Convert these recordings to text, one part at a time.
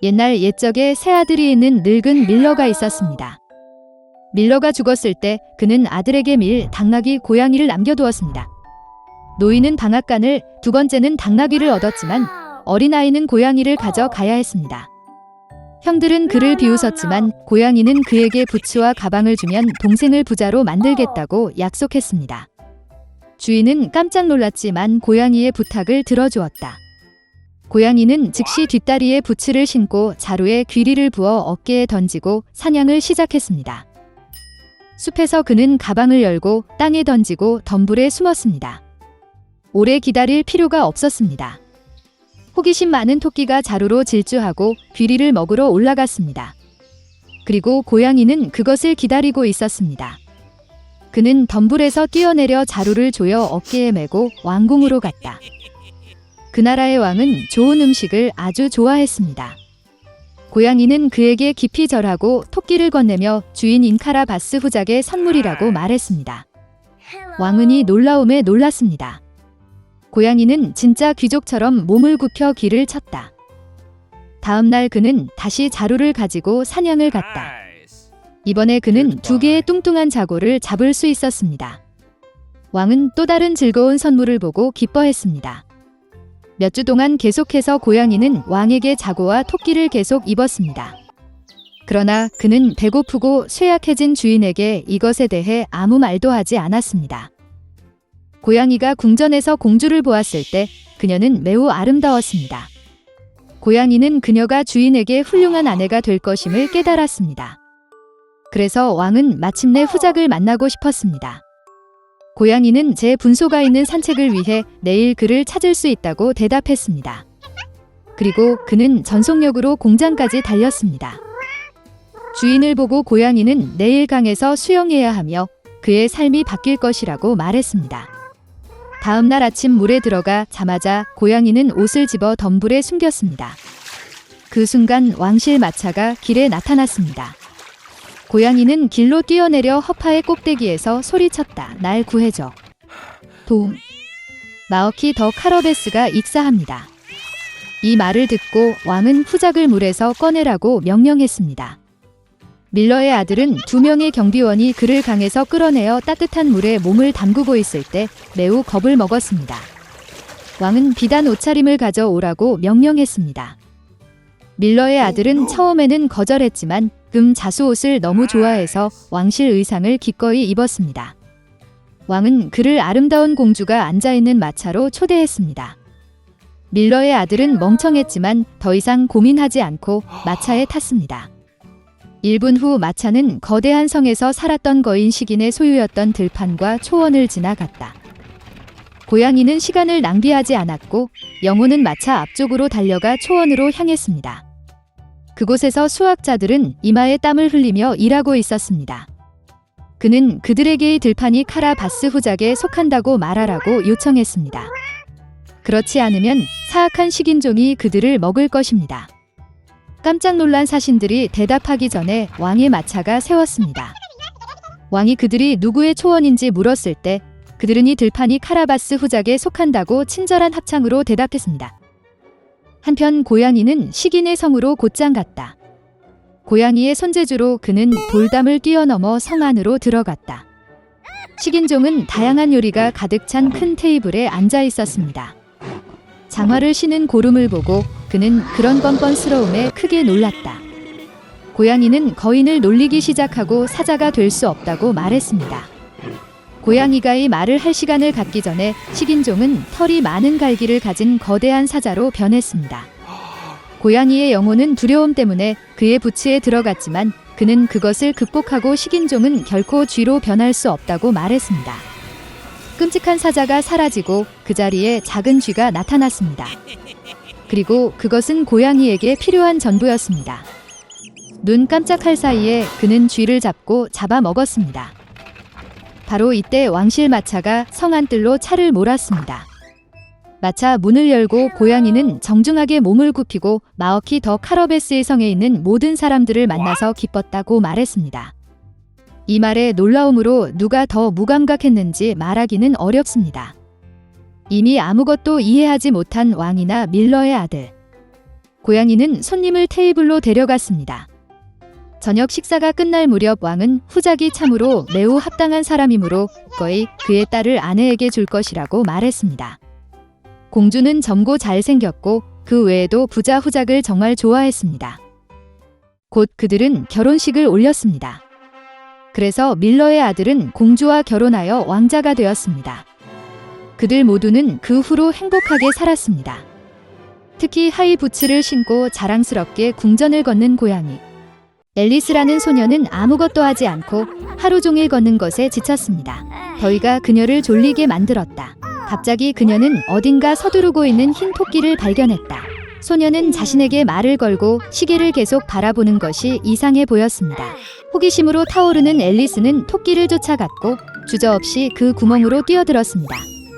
옛날 옛적에 세 아들이 있는 늙은 밀러가 있었습니다. 밀러가 죽었을 때 그는 아들에게 밀 당나귀 고양이를 남겨두었습니다. 노인은 방앗간을, 두 번째는 당나귀를 얻었지만 어린아이는 고양이를 가져가야 했습니다. 형들은 그를 비웃었지만 고양이는 그에게 부츠와 가방을 주면 동생을 부자로 만들겠다고 약속했습니다. 주인은 깜짝 놀랐지만 고양이의 부탁을 들어주었다. 고양이는 즉시 뒷다리에 부츠를 신고 자루에 귀리를 부어 어깨에 던지고 사냥을 시작했습니다. 숲에서 그는 가방을 열고 땅에 던지고 덤불에 숨었습니다. 오래 기다릴 필요가 없었습니다. 호기심 많은 토끼가 자루로 질주하고 귀리를 먹으러 올라갔습니다. 그리고 고양이는 그것을 기다리고 있었습니다. 그는 덤불에서 뛰어내려 자루를 조여 어깨에 메고 왕궁으로 갔다. 그 나라의 왕은 좋은 음식을 아주 좋아했습니다. 고양이는 그에게 깊이 절하고 토끼를 건네며 주인 인카라바스 후작의 선물이라고 말했습니다. 왕은 이 놀라움에 놀랐습니다. 고양이는 진짜 귀족처럼 몸을 굽혀 길을 쳤다. 다음 날 그는 다시 자루를 가지고 사냥을 갔다. 이번에 그는 2개의 뚱뚱한 자고를 잡을 수 있었습니다. 왕은 또 다른 즐거운 선물을 보고 기뻐했습니다. 몇 주 동안 계속해서 고양이는 왕에게 자고와 토끼를 계속 입었습니다. 그러나 그는 배고프고 쇠약해진 주인에게 이것에 대해 아무 말도 하지 않았습니다. 고양이가 궁전에서 공주를 보았을 때 그녀는 매우 아름다웠습니다. 고양이는 그녀가 주인에게 훌륭한 아내가 될 것임을 깨달았습니다. 그래서 왕은 마침내 후작을 만나고 싶었습니다. 고양이는 제 분소가 있는 산책을 위해 내일 그를 찾을 수 있다고 대답했습니다. 그리고 그는 전속력으로 공장까지 달렸습니다. 주인을 보고 고양이는 내일 강에서 수영해야 하며 그의 삶이 바뀔 것이라고 말했습니다. 다음 날 아침 물에 들어가 자마자 고양이는 옷을 집어 덤불에 숨겼습니다. 그 순간 왕실 마차가 길에 나타났습니다. 고양이는 길로 뛰어내려 허파의 꼭대기에서 소리쳤다. 날 구해줘. 도움. 마어키 더 카러베스가 익사합니다. 이 말을 듣고 왕은 후작을 물에서 꺼내라고 명령했습니다. 밀러의 아들은 2명의 경비원이 그를 강에서 끌어내어 따뜻한 물에 몸을 담그고 있을 때 매우 겁을 먹었습니다. 왕은 비단 옷차림을 가져오라고 명령했습니다. 밀러의 아들은 처음에는 거절했지만 금 자수 옷을 너무 좋아해서 왕실 의상을 기꺼이 입었습니다. 왕은 그를 아름다운 공주가 앉아있는 마차로 초대했습니다. 밀러의 아들은 멍청했지만 더 이상 고민하지 않고 마차에 탔습니다. 1분 후 마차는 거대한 성에서 살았던 거인 식인의 소유였던 들판과 초원을 지나갔다. 고양이는 시간을 낭비하지 않았고 영혼은 마차 앞쪽으로 달려가 초원으로 향했습니다. 그곳에서 수학자들은 이마에 땀을 흘리며 일하고 있었습니다. 그는 그들에게 들판이 카라바스 후작에 속한다고 말하라고 요청했습니다. 그렇지 않으면 사악한 식인종이 그들을 먹을 것입니다. 깜짝 놀란 사신들이 대답하기 전에 왕의 마차가 세웠습니다. 왕이 그들이 누구의 초원인지 물었을 때 그들은 이 들판이 카라바스 후작에 속한다고 친절한 합창으로 대답했습니다. 한편 고양이는 식인의 성으로 곧장 갔다. 고양이의 손재주로 그는 돌담을 뛰어넘어 성 안으로 들어갔다. 식인종은 다양한 요리가 가득 찬 큰 테이블에 앉아 있었습니다. 장화를 신은 고름을 보고 그는 그런 뻔뻔스러움에 크게 놀랐다. 고양이는 거인을 놀리기 시작하고 사자가 될 수 없다고 말했습니다. 고양이가 이 말을 할 시간을 갖기 전에 식인종은 털이 많은 갈기를 가진 거대한 사자로 변했습니다. 고양이의 영혼은 두려움 때문에 그의 부츠에 들어갔지만 그는 그것을 극복하고 식인종은 결코 쥐로 변할 수 없다고 말했습니다. 끔찍한 사자가 사라지고 그 자리에 작은 쥐가 나타났습니다. 그리고 그것은 고양이에게 필요한 전부였습니다. 눈 깜짝할 사이에 그는 쥐를 잡고 잡아먹었습니다. 바로 이때 왕실 마차가 성 안뜰로 차를 몰았습니다. 마차 문을 열고 고양이는 정중하게 몸을 굽히고 마어키 더 카러베스의 성에 있는 모든 사람들을 만나서 기뻤다고 말했습니다. 이 말에 놀라움으로 누가 더 무감각했는지 말하기는 어렵습니다. 이미 아무것도 이해하지 못한 왕이나 밀러의 아들. 고양이는 손님을 테이블로 데려갔습니다. 저녁 식사가 끝날 무렵 왕은 후작이 참으로 매우 합당한 사람이므로 거의 그의 딸을 아내에게 줄 것이라고 말했습니다. 공주는 젊고 잘생겼고 그 외에도 부자 후작을 정말 좋아했습니다. 곧 그들은 결혼식을 올렸습니다. 그래서 밀러의 아들은 공주와 결혼하여 왕자가 되었습니다. 그들 모두는 그 후로 행복하게 살았습니다. 특히 하이 부츠를 신고 자랑스럽게 궁전을 걷는 고양이. 앨리스라는 소녀는 아무것도 하지 않고 하루 종일 걷는 것에 지쳤습니다. 더위가 그녀를 졸리게 만들었다. 갑자기 그녀는 어딘가 서두르고 있는 흰 토끼를 발견했다. 소녀는 자신에게 말을 걸고 시계를 계속 바라보는 것이 이상해 보였습니다. 호기심으로 타오르는 앨리스는 토끼를 쫓아갔고 주저없이 그 구멍으로 뛰어들었습니다.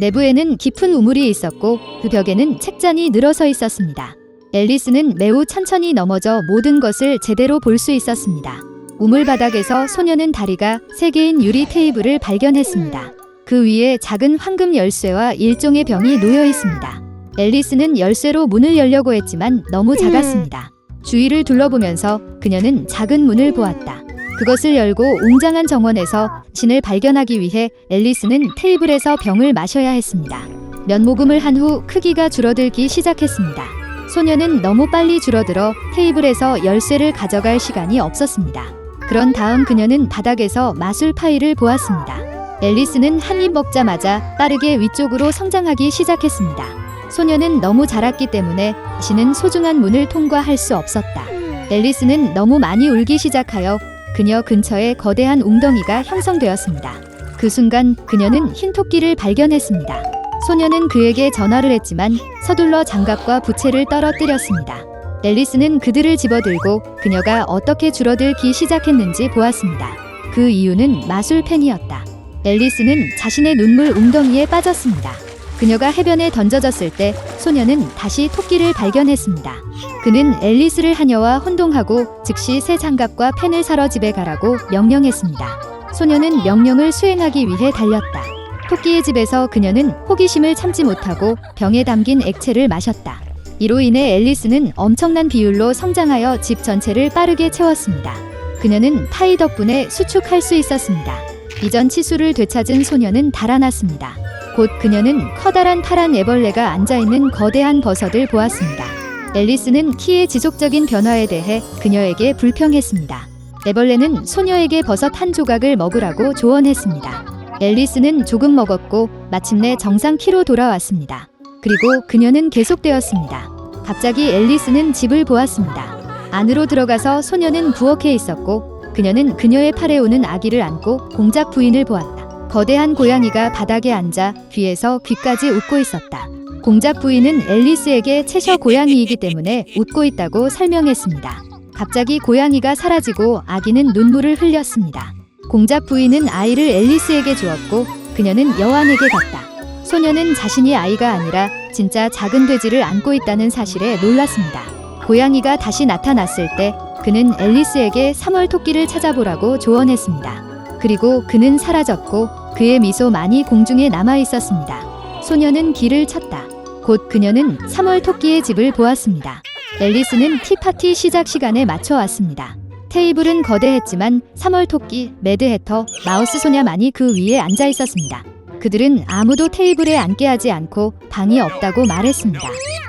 내부에는 깊은 우물이 있었고 그 벽에는 책잔이 늘어서 있었습니다. 앨리스는 매우 천천히 넘어져 모든 것을 제대로 볼 수 있었습니다. 우물 바닥에서 소녀는 다리가 3개인 유리 테이블을 발견했습니다. 그 위에 작은 황금 열쇠와 일종의 병이 놓여 있습니다. 앨리스는 열쇠로 문을 열려고 했지만 너무 작았습니다. 주위를 둘러보면서 그녀는 작은 문을 보았다. 그것을 열고 웅장한 정원에서 신을 발견하기 위해 앨리스는 테이블에서 병을 마셔야 했습니다. 몇 모금을 한 후 크기가 줄어들기 시작했습니다. 소녀는 너무 빨리 줄어들어 테이블에서 열쇠를 가져갈 시간이 없었습니다. 그런 다음 그녀는 바닥에서 마술 파이를 보았습니다. 앨리스는 한 입 먹자마자 빠르게 위쪽으로 성장하기 시작했습니다. 소녀는 너무 자랐기 때문에 신은 소중한 문을 통과할 수 없었다. 앨리스는 너무 많이 울기 시작하여 그녀 근처에 거대한 웅덩이가 형성되었습니다. 그 순간 그녀는 흰 토끼를 발견했습니다. 소녀는 그에게 전화를 했지만 서둘러 장갑과 부채를 떨어뜨렸습니다. 앨리스는 그들을 집어들고 그녀가 어떻게 줄어들기 시작했는지 보았습니다. 그 이유는 마술펜이었다. 앨리스는 자신의 눈물 웅덩이에 빠졌습니다. 그녀가 해변에 던져졌을 때 소녀는 다시 토끼를 발견했습니다. 그는 앨리스를 하녀와 혼동하고 즉시 새 장갑과 펜을 사러 집에 가라고 명령했습니다. 소녀는 명령을 수행하기 위해 달렸다. 토끼의 집에서 그녀는 호기심을 참지 못하고 병에 담긴 액체를 마셨다. 이로 인해 앨리스는 엄청난 비율로 성장하여 집 전체를 빠르게 채웠습니다. 그녀는 파이 덕분에 수축할 수 있었습니다. 이전 치수를 되찾은 소녀는 달아났습니다. 곧 그녀는 커다란 파란 애벌레가 앉아있는 거대한 버섯을 보았습니다. 앨리스는 키의 지속적인 변화에 대해 그녀에게 불평했습니다. 애벌레는 소녀에게 버섯 한 조각을 먹으라고 조언했습니다. 앨리스는 조금 먹었고 마침내 정상 키로 돌아왔습니다. 그리고 그녀는 계속되었습니다. 갑자기 앨리스는 집을 보았습니다. 안으로 들어가서 소녀는 부엌에 있었고 그녀는 그녀의 팔에 오는 아기를 안고 공작 부인을 보았다. 거대한 고양이가 바닥에 앉아 귀에서 귀까지 웃고 있었다. 공작 부인은 앨리스에게 채셔 고양이이기 때문에 웃고 있다고 설명했습니다. 갑자기 고양이가 사라지고 아기는 눈물을 흘렸습니다. 공작 부인은 아이를 앨리스에게 주었고 그녀는 여왕에게 갔다. 소녀는 자신이 아이가 아니라 진짜 작은 돼지를 안고 있다는 사실에 놀랐습니다. 고양이가 다시 나타났을 때 그는 앨리스에게 3월 토끼를 찾아보라고 조언했습니다. 그리고 그는 사라졌고 그의 미소만이 공중에 남아 있었습니다. 소녀는 길을 쳤다. 곧 그녀는 3월 토끼의 집을 보았습니다. 앨리스는 티파티 시작 시간에 맞춰 왔습니다. 테이블은 거대했지만 3월 토끼, 매드해터, 마우스 소냐만이 그 위에 앉아 있었습니다. 그들은 아무도 테이블에 앉게 하지 않고 방이 없다고 말했습니다.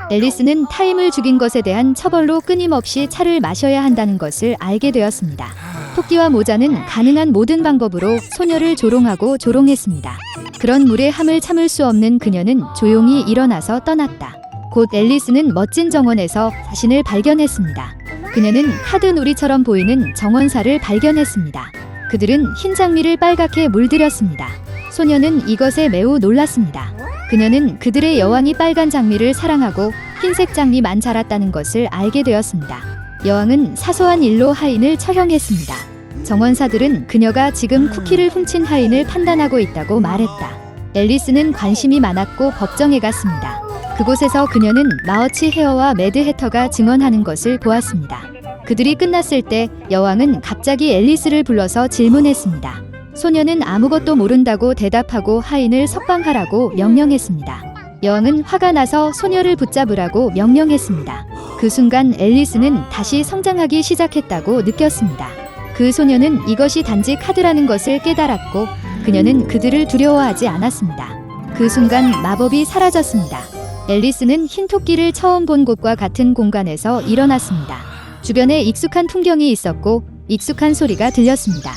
앨리스는 타임을 죽인 것에 대한 처벌로 끊임없이 차를 마셔야 한다는 것을 알게 되었습니다. 토끼와 모자는 가능한 모든 방법으로 소녀를 조롱하고 조롱했습니다. 그런 물의 함을 참을 수 없는 그녀는 조용히 일어나서 떠났다. 곧 앨리스는 멋진 정원에서 자신을 발견했습니다. 그녀는 카드놀이처럼 보이는 정원사를 발견했습니다. 그들은 흰 장미를 빨갛게 물들였습니다. 소녀는 이것에 매우 놀랐습니다. 그녀는 그들의 여왕이 빨간 장미를 사랑하고 흰색 장미만 자랐다는 것을 알게 되었습니다. 여왕은 사소한 일로 하인을 처형했습니다. 정원사들은 그녀가 지금 쿠키를 훔친 하인을 판단하고 있다고 말했다. 앨리스는 관심이 많았고 법정에 갔습니다. 그곳에서 그녀는 마어치 헤어와 매드해터가 증언하는 것을 보았습니다. 그들이 끝났을 때 여왕은 갑자기 앨리스를 불러서 질문했습니다. 소녀는 아무것도 모른다고 대답하고 하인을 석방하라고 명령했습니다. 여왕은 화가 나서 소녀를 붙잡으라고 명령했습니다. 그 순간 앨리스는 다시 성장하기 시작했다고 느꼈습니다. 그 소녀는 이것이 단지 카드라는 것을 깨달았고 그녀는 그들을 두려워하지 않았습니다. 그 순간 마법이 사라졌습니다. 앨리스는 흰 토끼를 처음 본 곳과 같은 공간에서 일어났습니다. 주변에 익숙한 풍경이 있었고 익숙한 소리가 들렸습니다.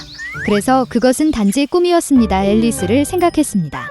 그래서 그것은 단지 꿈이었습니다. 앨리스를 생각했습니다.